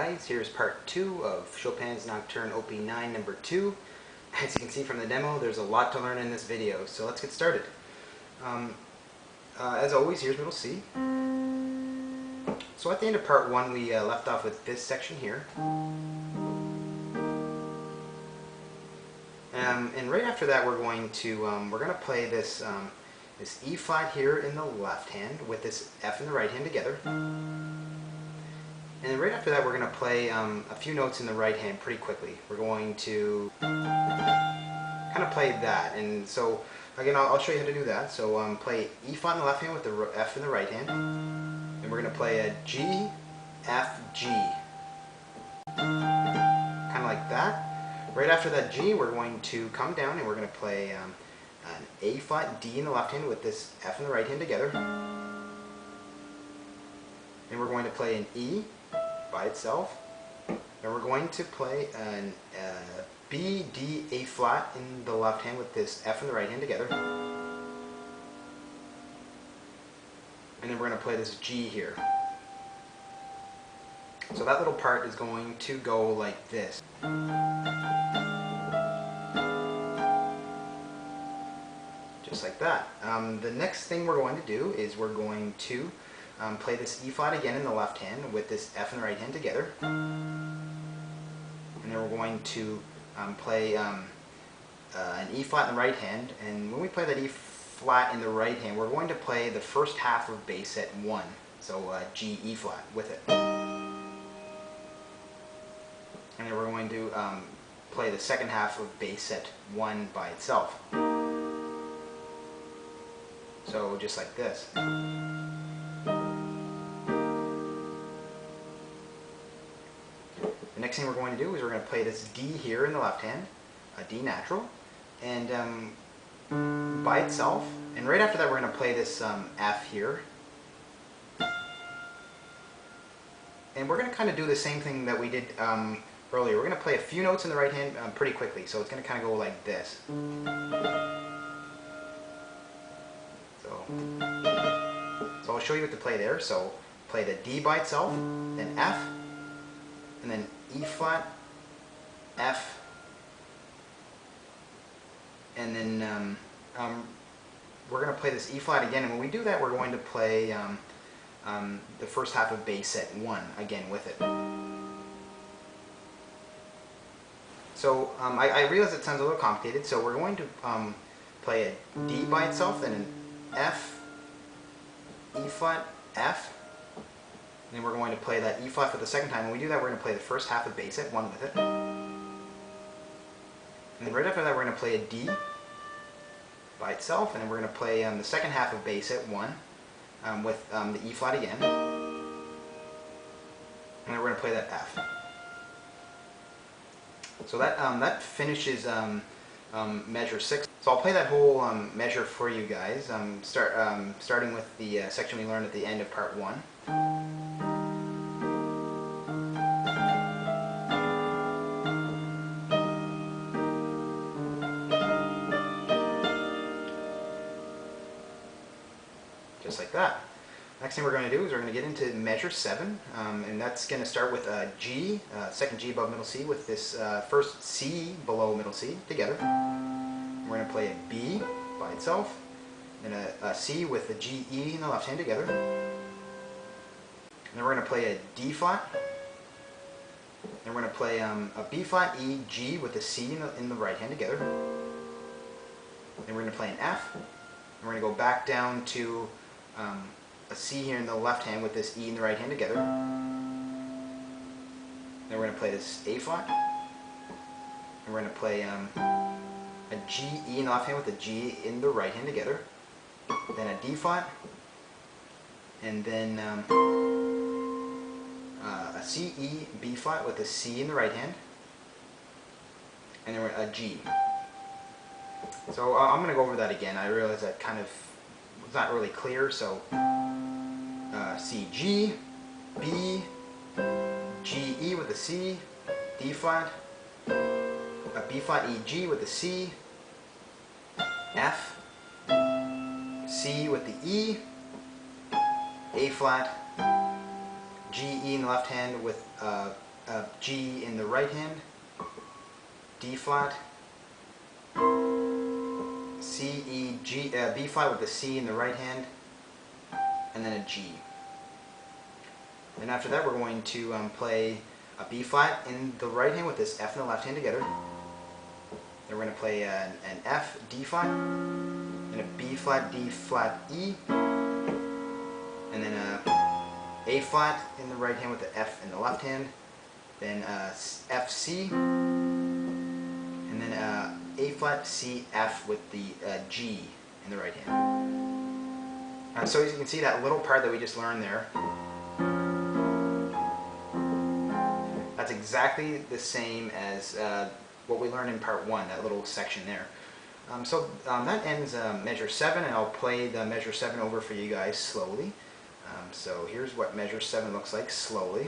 guys, here's part 2 of Chopin's Nocturne Op. 9 number 2. As you can see from the demo, there's a lot to learn in this video, so let's get started. As always, here's middle C. So at the end of part 1 we left off with this section here. And right after that we're going to play this this E flat here in the left hand with this F in the right hand together. And then right after that we're going to play a few notes in the right hand pretty quickly. We're going to kind of play that. And so again, I'll show you how to do that. So play E flat in the left hand with the F in the right hand. And we're going to play a G, F, G. Kind of like that. Right after that G, we're going to come down and we're going to play an A flat D in the left hand with this F in the right hand together. And we're going to play an E by itself. And we're going to play an B, D, A flat in the left hand with this F in the right hand together. And then we're going to play this G here. So that little part is going to go like this. Just like that. The next thing we're going to do is we're going to play this E flat again in the left hand with this F in the right hand together. And then we're going to play an E flat in the right hand. And when we play that E flat in the right hand, we're going to play the first half of bass set 1. So G, E flat with it. And then we're going to play the second half of bass set 1 by itself. So just like this. The next thing we're going to do is we're going to play this D here in the left hand, a D natural, and by itself. And right after that we're going to play this F here. And we're going to kind of do the same thing that we did earlier. We're going to play a few notes in the right hand pretty quickly, so it's going to kind of go like this. So I'll show you what to play there. So play the D by itself, then F, and then E flat, F, and then we're going to play this E flat again. And when we do that, we're going to play the first half of bass set 1 again with it. So I realize it sounds a little complicated, so we're going to play a D by itself, then an F, E flat, F, and then we're going to play that E flat for the second time. When we do that, we're going to play the first half of bass set 1 with it. And then right after that, we're going to play a D by itself, and then we're going to play the second half of bass set 1 with the E flat again. And then we're going to play that F. So that finishes measure 6. So I'll play that whole measure for you guys, starting with the section we learned at the end of part 1. Just like that. Next thing we're going to do is we're going to get into measure 7, and that's going to start with a G, second G above middle C, with this first C below middle C together. We're going to play a B by itself, then a C with the G, E in the left hand together. And then we're going to play a D flat. Then we're going to play a B flat, E, G with the C in the right hand together. Then we're going to play an F. And we're going to go back down to a C here in the left hand with this E in the right hand together. Then we're going to play this A flat. And we're going to play a G, E in the left hand with a G in the right hand together. Then a D flat. And then a C, E, B flat with a C in the right hand. And then a G. So I'm going to go over that again. I realize that kind of was not really clear, so C, G, B, G, E with a C, D flat, a B flat, E, G with a C, F, C with the E, A flat, G, E in the left hand with G in the right hand, D flat, C, E, G, B flat with the C in the right hand, and then a G. And after that we're going to play a B flat in the right hand with this F in the left hand together. Then we're going to play an F, D flat, and a B flat, D flat, E, and then a flat in the right hand with the F in the left hand, then F, C, and then A flat, C, F with the G in the right hand. So as you can see, that little part that we just learned there, that's exactly the same as what we learned in part 1, that little section there. That ends measure 7, and I'll play the measure 7 over for you guys slowly. So here's what measure 7 looks like slowly.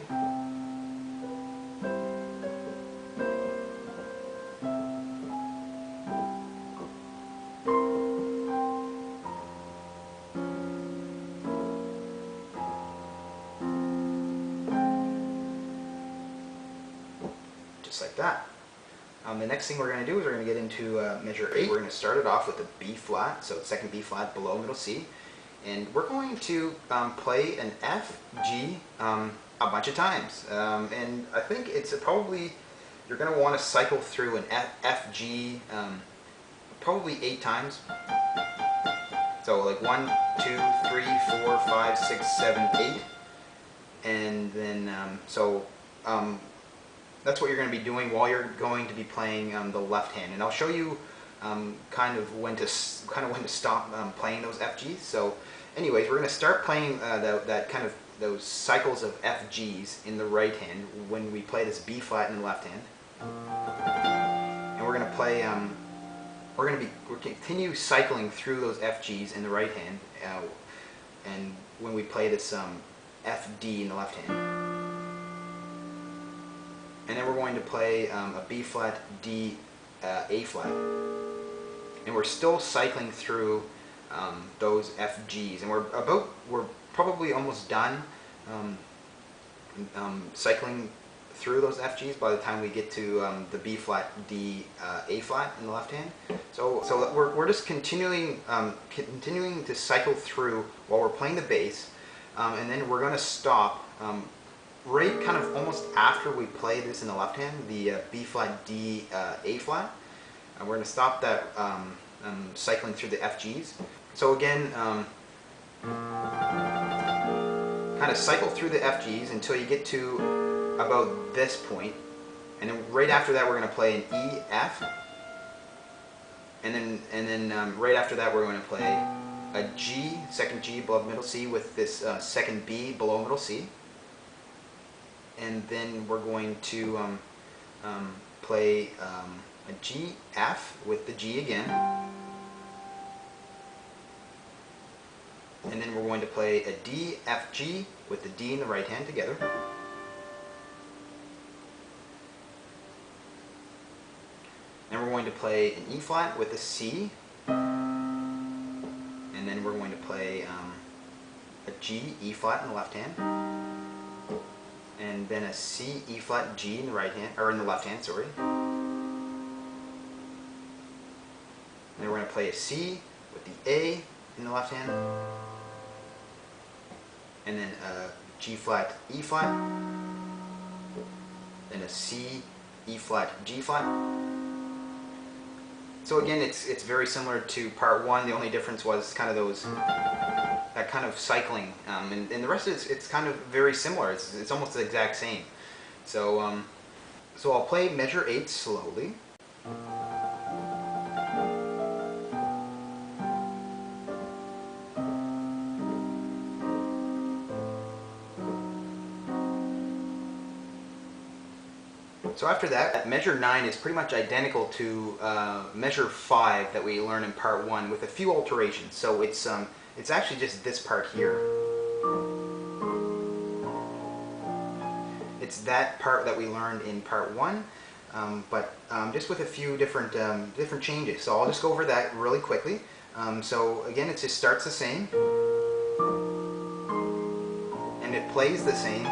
Just like that. The next thing we're going to do is we're going to get into measure 8. We're going to start it off with a B flat, so second B flat below middle C. And we're going to play an F, G a bunch of times. And I think it's probably, you're going to want to cycle through an F, G probably 8 times. So like 1, 2, 3, 4, 5, 6, 7, 8. And then, that's what you're going to be doing while you're going to be playing the left hand. And I'll show you kind of when to stop playing those FGs. So anyways, we're going to start playing those cycles of FGs in the right hand when we play this B flat in the left hand. And we're going to play we'll continue cycling through those FGs in the right hand and when we play this FD in the left hand. And then we're going to play a B flat, D, A flat. And we're still cycling through those FGs, and we're probably almost done cycling through those FGs by the time we get to the B flat, D, A flat in the left hand. So we're just continuing to cycle through while we're playing the bass, and then we're going to stop right kind of almost after we play this in the left hand, the B flat, D, A flat. We're going to stop that cycling through the FGs. So again, kind of cycle through the FGs until you get to about this point, and then right after that we're going to play an E, F, and then right after that we're going to play a G, second G above middle C with this second B below middle C, and then we're going to play a G, F with the G again. And then we're going to play a D, F, G with the D in the right hand together. Then we're going to play an E flat with a C. And then we're going to play a G, E flat in the left hand. And then a C, E flat, G in the right hand, or in the left hand, sorry. And then we're going to play a C with the A in the left hand. And then a G flat, E flat, then a C, E flat, G flat. So again, it's very similar to part 1. The only difference was kind of that kind of cycling, and the rest of it's kind of very similar. It's almost the exact same. So I'll play measure 8 slowly. So after that, measure 9 is pretty much identical to measure 5 that we learned in part 1 with a few alterations. So it's actually just this part here. It's that part that we learned in part 1, but just with a few different changes. So I'll just go over that really quickly. So again, it just starts the same, and it plays the same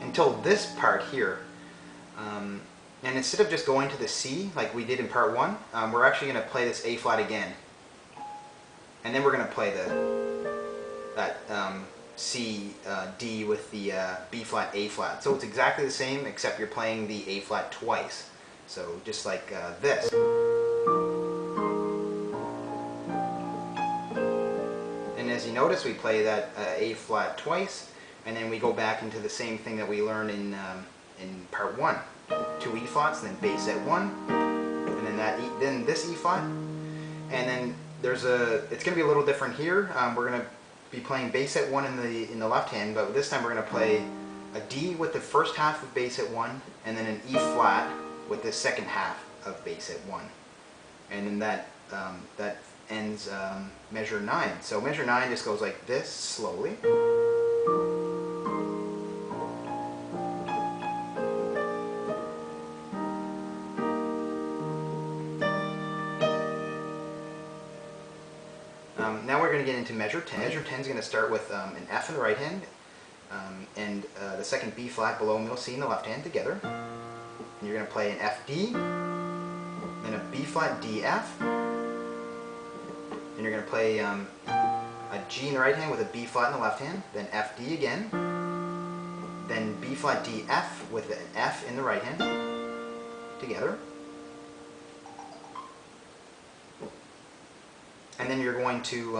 until this part here. And instead of just going to the C like we did in part 1, we're actually going to play this A flat again. And then we're going to play that C, D with the B flat, A flat. So it's exactly the same except you're playing the A flat twice. So just like this. And as you notice, we play that A flat twice, and then we go back into the same thing that we learned in part 1. 2 E flats, then bass at 1, and then then this E flat, and then it's going to be a little different here. We're going to be playing bass at 1 in the left hand, but this time we're going to play a D with the first half of bass at 1, and then an E flat with the second half of bass at 1, and then that ends measure 9. So measure 9 just goes like this slowly. Now we're going to get into measure 10. Measure 10 is going to start with an F in the right hand and the second B flat below middle C in the left hand together. And you're going to play an F D, then a B flat D F, and you're going to play a G in the right hand with a B flat in the left hand, then F D again, then B flat D F with an F in the right hand together. And then we're going to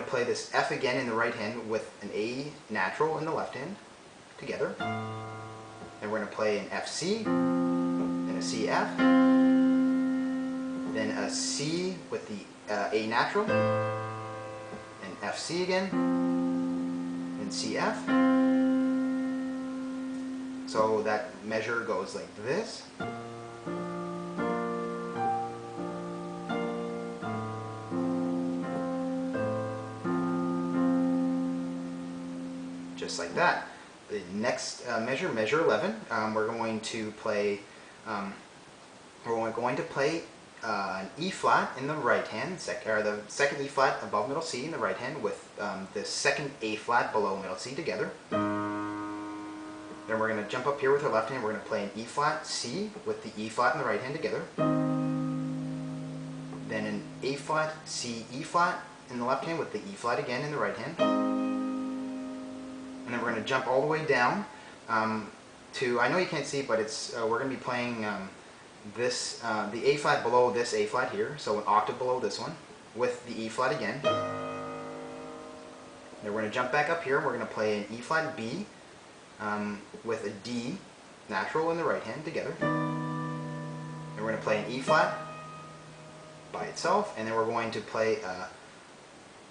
play this F again in the right hand with an A natural in the left hand together. Then we're going to play an F C, then a C F, then a C with the A natural, and F C again, and C F. So that measure goes like this. Just like that. The next measure, measure 11, we're going to play an E flat in the right hand, the second E flat above middle C in the right hand with the second A flat below middle C together. Then we're going to jump up here with our left hand. We're going to play an E flat C with the E flat in the right hand together. Then an A flat C E flat in the left hand with the E flat again in the right hand. And then we're going to jump all the way down to, I know you can't see it, but we're going to be playing the A flat below this A flat here, so an octave below this one, with the E flat again. Then we're going to jump back up here, and we're going to play an E flat B with a D natural in the right hand together. Then we're going to play an E flat by itself, and then we're going to play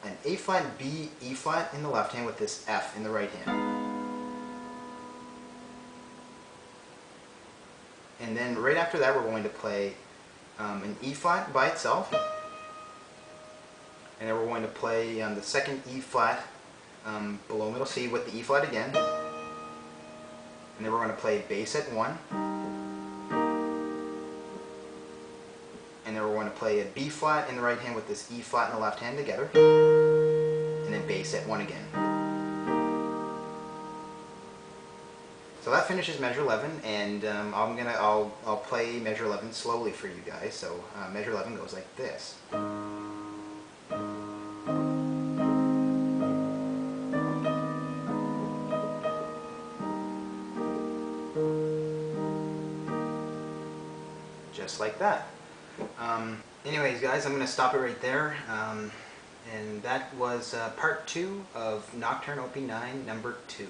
an A flat B E flat in the left hand with this F in the right hand. And then right after that we're going to play an E flat by itself, and then we're going to play the second E flat below middle C with the E flat again, and then we're going to play bass at 1, and then we're going to play a B flat in the right hand with this E flat in the left hand together, and then bass at 1 again. So that finishes measure 11, and I'll play measure 11 slowly for you guys. So measure 11 goes like this. Just like that. Anyways, guys, I'm going to stop it right there. And that was part 2 of Nocturne Op. 9, number 2.